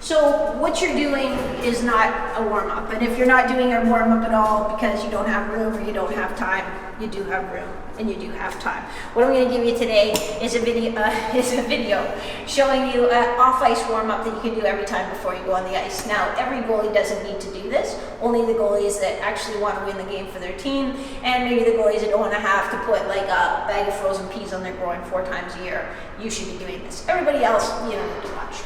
So what you're doing is not a warm-up. And if you're not doing a warm-up at all because you don't have room or you don't have time, you do have room and you do have time. What I'm going to give you today is a video showing you an off-ice warm-up that you can do every time before you go on the ice. Now, every goalie doesn't need to do this. Only the goalies that actually want to win the game for their team, and maybe the goalies that don't want to have to put like a bag of frozen peas on their groin 4 times a year. You should be doing this. Everybody else, you don't need to watch.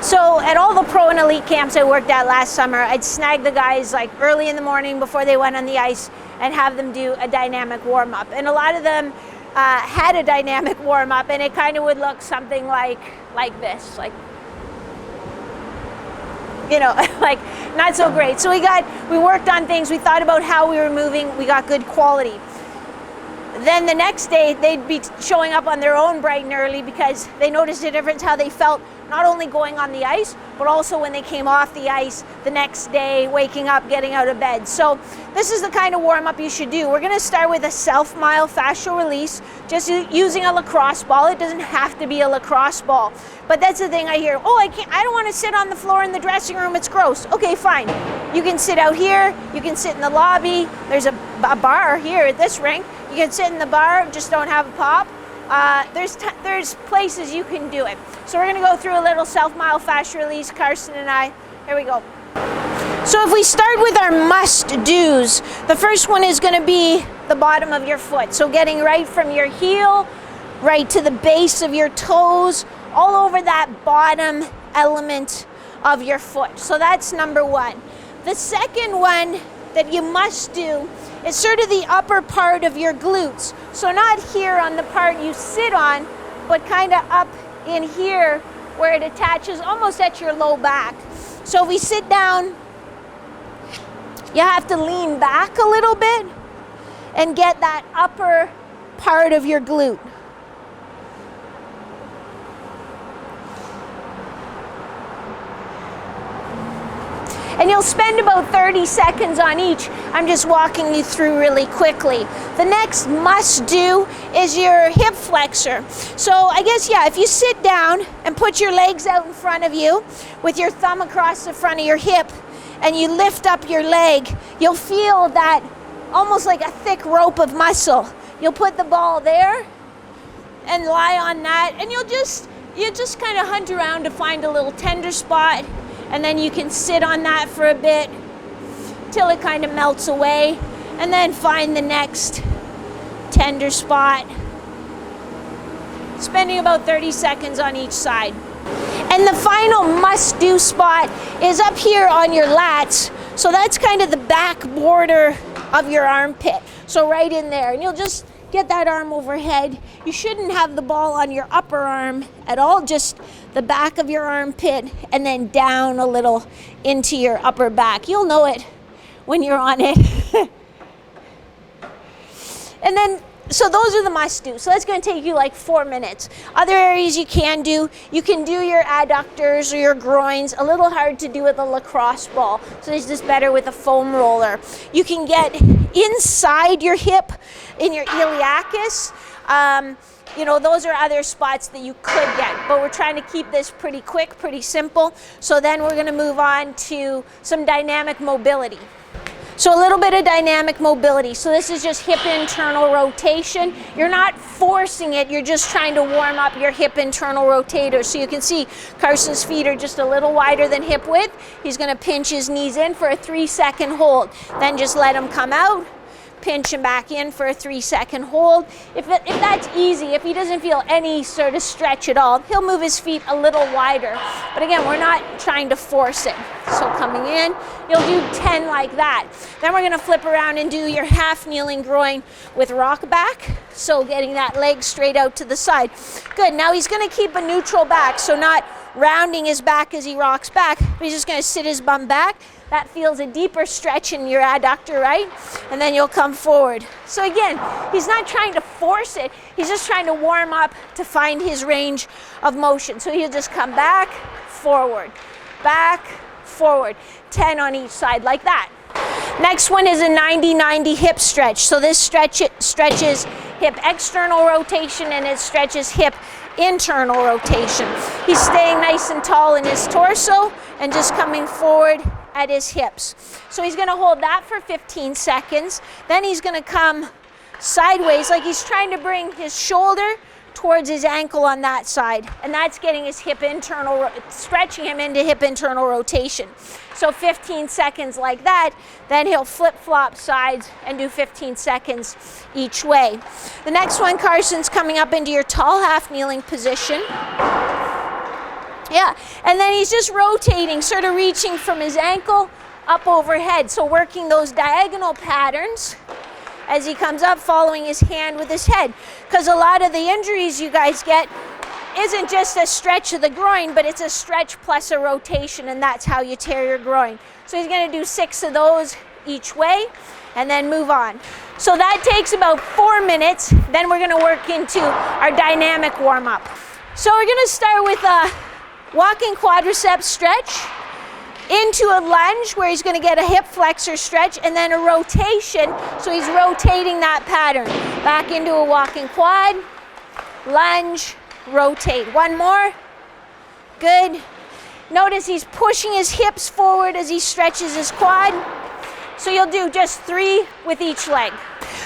So at all the pro and elite camps I worked at last summer, I'd snag the guys like early in the morning before they went on the ice and have them do a dynamic warm-up. And a lot of them had a dynamic warm-up, and it kind of would look something like this, like, you know, like not so great. So we worked on things, we thought about how we were moving, we got good quality. Then the next day they'd be showing up on their own bright and early because they noticed a difference how they felt, not only going on the ice, but also when they came off the ice the next day, waking up, getting out of bed. So this is the kind of warm-up you should do. We're gonna start with a self-mile fascial release, just using a lacrosse ball. It doesn't have to be a lacrosse ball. But that's the thing I hear, oh, I don't wanna sit on the floor in the dressing room, it's gross. Okay, fine. You can sit out here, you can sit in the lobby. There's a bar here at this rink. You can sit in the bar, just don't have a pop. There's places you can do it. So we're gonna go through a little self-mile fascial release, Carson and I. Here we go. So if we start with our must-dos, the first one is gonna be the bottom of your foot. So getting right from your heel, right to the base of your toes, all over that bottom element of your foot. So that's number one. The second one that you must do is sort of the upper part of your glutes. So not here on the part you sit on, but kind of up in here where it attaches almost at your low back. So if we sit down, you have to lean back a little bit and get that upper part of your glute. And you'll spend about 30 seconds on each. I'm just walking you through really quickly. The next must do is your hip flexor. So I guess, yeah, if you sit down and put your legs out in front of you with your thumb across the front of your hip and you lift up your leg, you'll feel that almost like a thick rope of muscle. You'll put the ball there and lie on that, and you just kind of hunt around to find a little tender spot. And then you can sit on that for a bit till it kind of melts away, and then find the next tender spot, spending about 30 seconds on each side. And the final must-do spot is up here on your lats. So that's kind of the back border of your armpit. So right in there, and you'll just get that arm overhead. You shouldn't have the ball on your upper arm at all, just the back of your armpit and then down a little into your upper back. You'll know it when you're on it. And then, so those are the must-do. So that's going to take you like 4 minutes. Other areas you can do your adductors or your groins. A little hard to do with a lacrosse ball, so it's just better with a foam roller. You can get inside your hip in your iliacus. You know, those are other spots that you could get, but we're trying to keep this pretty quick, pretty simple. So then we're going to move on to some dynamic mobility. So a little bit of dynamic mobility. So this is just hip internal rotation. You're not forcing it, you're just trying to warm up your hip internal rotator. So you can see Carson's feet are just a little wider than hip width. He's going to pinch his knees in for a 3-second hold. Then just let him come out. Pinch him back in for a 3-second hold. If that's easy, if he doesn't feel any sort of stretch at all, he'll move his feet a little wider. But again, we're not trying to force it. So coming in, you'll do 10 like that. Then we're gonna flip around and do your half kneeling groin with rock back. So getting that leg straight out to the side. Good, now he's gonna keep a neutral back, so not rounding his back as he rocks back, but he's just gonna sit his bum back. That feels a deeper stretch in your adductor, right? And then you'll come forward. So again, he's not trying to force it, he's just trying to warm up to find his range of motion. So he'll just come back, forward, 10 on each side like that. Next one is a 90-90 hip stretch. So this stretches hip external rotation and it stretches hip internal rotation. He's staying nice and tall in his torso and just coming forward at his hips. So he's going to hold that for 15 seconds. Then he's going to come sideways like he's trying to bring his shoulder towards his ankle on that side, and that's getting his hip internal, stretching him into hip internal rotation. So 15 seconds like that, then he'll flip-flop sides and do 15 seconds each way. The next one, Carson's coming up into your tall half kneeling position. Yeah, and then he's just rotating, sort of reaching from his ankle up overhead, so working those diagonal patterns as he comes up, following his hand with his head. Because a lot of the injuries you guys get isn't just a stretch of the groin, but it's a stretch plus a rotation, and that's how you tear your groin. So he's going to do 6 of those each way, and then move on. So that takes about 4 minutes. Then we're going to work into our dynamic warm-up. So we're going to start with a walking quadriceps stretch, into a lunge where he's going to get a hip flexor stretch, and then a rotation, so he's rotating that pattern. Back into a walking quad, lunge, rotate. One more. Good. Notice he's pushing his hips forward as he stretches his quad. So you'll do just 3 with each leg.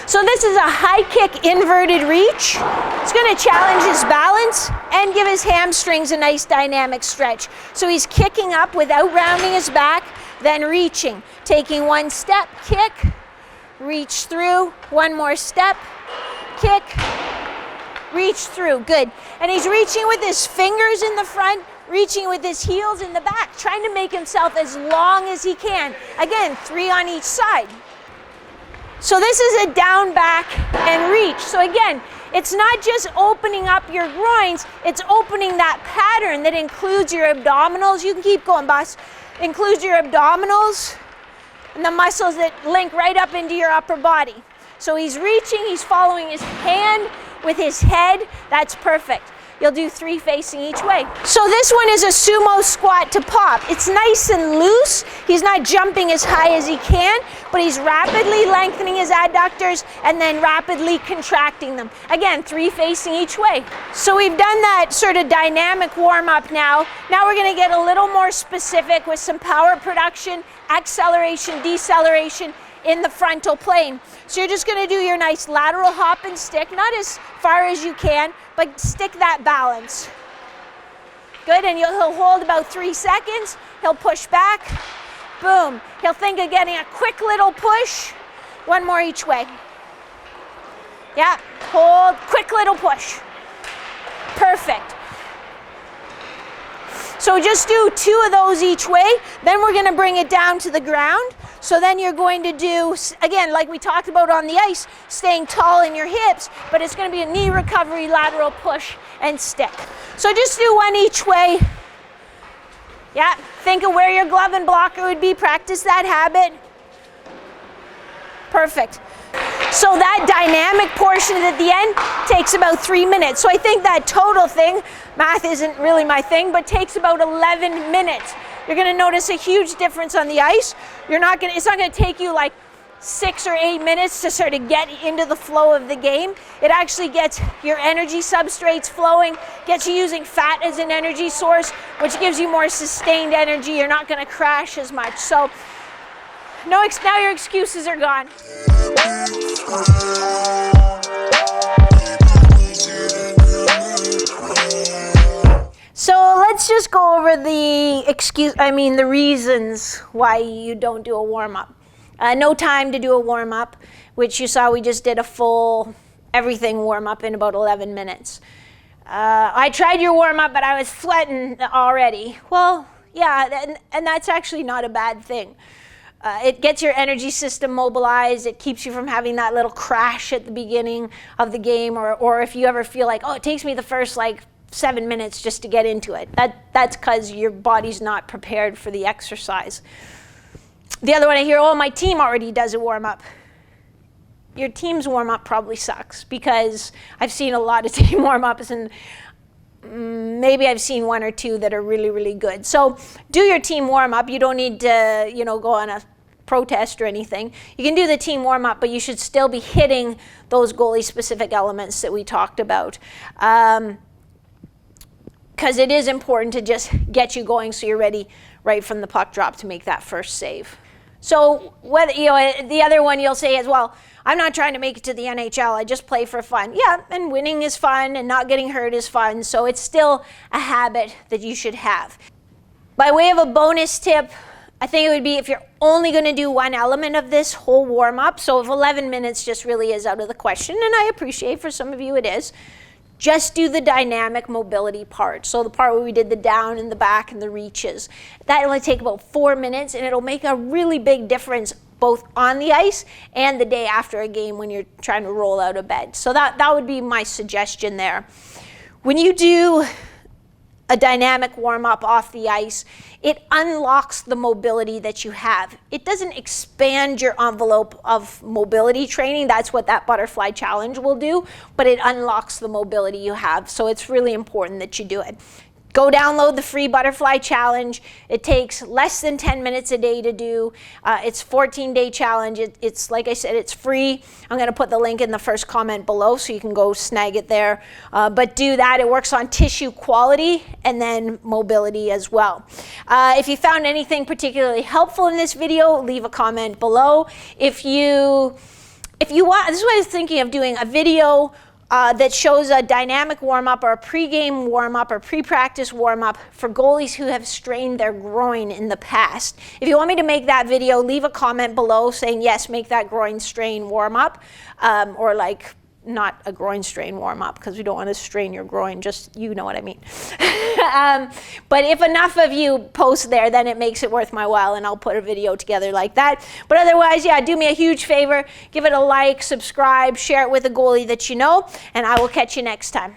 So this is a high kick inverted reach. It's going to challenge his balance and give his hamstrings a nice dynamic stretch. So he's kicking up without rounding his back, then reaching. Taking 1 step, kick, reach through, 1 more step, kick, reach through. Good. And he's reaching with his fingers in the front, reaching with his heels in the back, trying to make himself as long as he can. Again, 3 on each side. So this is a down, back, and reach. So again, it's not just opening up your groins, it's opening that pattern that includes your abdominals. You can keep going, boss. Includes your abdominals and the muscles that link right up into your upper body. So he's reaching, he's following his hand with his head. That's perfect. You'll do 3 facing each way. So this one is a sumo squat to pop. It's nice and loose. He's not jumping as high as he can, but he's rapidly lengthening his adductors and then rapidly contracting them. Again, 3 facing each way. So we've done that sort of dynamic warm-up now. Now we're going to get a little more specific with some power production, acceleration, deceleration in the frontal plane. So you're just going to do your nice lateral hop and stick, not as far as you can, but stick that balance. Good, and he'll hold about 3 seconds. He'll push back, boom. He'll think of getting a quick little push. 1 more each way. Yeah, hold, quick little push. Perfect. So just do 2 of those each way. Then we're going to bring it down to the ground. So then you're going to do, again, like we talked about on the ice, staying tall in your hips, but it's going to be a knee recovery, lateral push, and stick. So just do 1 each way. Yeah, think of where your glove and blocker would be. Practice that habit. Perfect. So that dynamic portion at the end takes about 3 minutes. So I think that total thing, math isn't really my thing, but takes about 11 minutes. You're going to notice a huge difference on the ice. It's not going to take you like 6 or 8 minutes to sort of get into the flow of the game. It actually gets your energy substrates flowing, gets you using fat as an energy source, which gives you more sustained energy. You're not going to crash as much. So now your excuses are gone. So let's just go over the reasons why you don't do a warm-up. No time to do a warm-up, which you saw we just did a full everything warm-up in about 11 minutes. I tried your warm-up, but I was sweating already. Well, yeah, and that's actually not a bad thing. It gets your energy system mobilized. It keeps you from having that little crash at the beginning of the game, or if you ever feel like, oh, it takes me the first 7 minutes just to get into it. That's because your body's not prepared for the exercise. The other one I hear, oh, my team already does a warm-up. Your team's warm-up probably sucks, because I've seen a lot of team warm-ups, and maybe I've seen 1 or 2 that are really, really good. So do your team warm-up. You don't need to, go on a protest or anything. You can do the team warm-up, but you should still be hitting those goalie-specific elements that we talked about. Because it is important to just get you going so you're ready right from the puck drop to make that first save. So whether, the other one you'll say as well, I'm not trying to make it to the NHL, I just play for fun. Yeah, and winning is fun and not getting hurt is fun, so it's still a habit that you should have. By way of a bonus tip, I think it would be if you're only going to do one element of this whole warm-up, so if 11 minutes just really is out of the question, and I appreciate for some of you it is, just do the dynamic mobility part. So the part where we did the down and the back and the reaches. That only take about 4 minutes, and it'll make a really big difference both on the ice and the day after a game when you're trying to roll out of bed. So that would be my suggestion there. When you do a dynamic warm-up off the ice, it unlocks the mobility that you have. It doesn't expand your envelope of mobility training. That's what that butterfly challenge will do, but it unlocks the mobility you have. So it's really important that you do it. Go download the free butterfly challenge. It takes less than 10 minutes a day to do. It's a 14-day challenge. It's like I said, it's free. I'm going to put the link in the first comment below so you can go snag it there. But do that. It works on tissue quality and then mobility as well. If you found anything particularly helpful in this video, leave a comment below. If you want, this is what I was thinking of doing, a video that shows a dynamic warm-up or a pre-game warm-up or pre-practice warm-up for goalies who have strained their groin in the past. If you want me to make that video, leave a comment below saying, yes, make that groin strain warm-up, or like, not a groin strain warm-up, because we don't want to strain your groin, just, you know what I mean. But if enough of you post there, then it makes it worth my while, and I'll put a video together like that. But otherwise, yeah, do me a huge favor, give it a like, subscribe, share it with a goalie that you know, and I will catch you next time.